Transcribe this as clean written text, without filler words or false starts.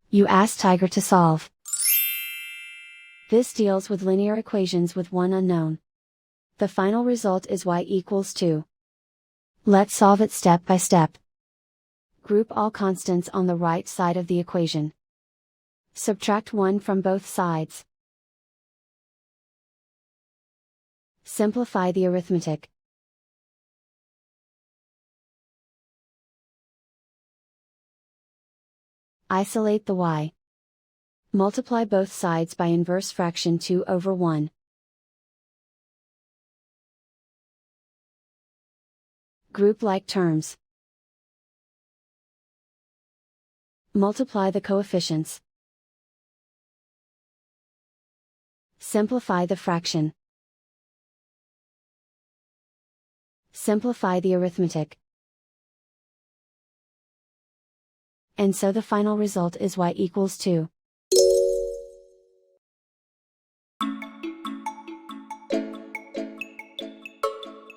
You ask Tiger to solve. This deals with linear equations with one unknown. The final result is y equals 2. Let's solve it step by step. Group all constants on the right side of the equation. Subtract 1 from both sides. Simplify the arithmetic. Isolate the y. Multiply both sides by inverse fraction 2/1. Group like terms. Multiply the coefficients. Simplify the fraction. Simplify the arithmetic. And so the final result is y equals 2.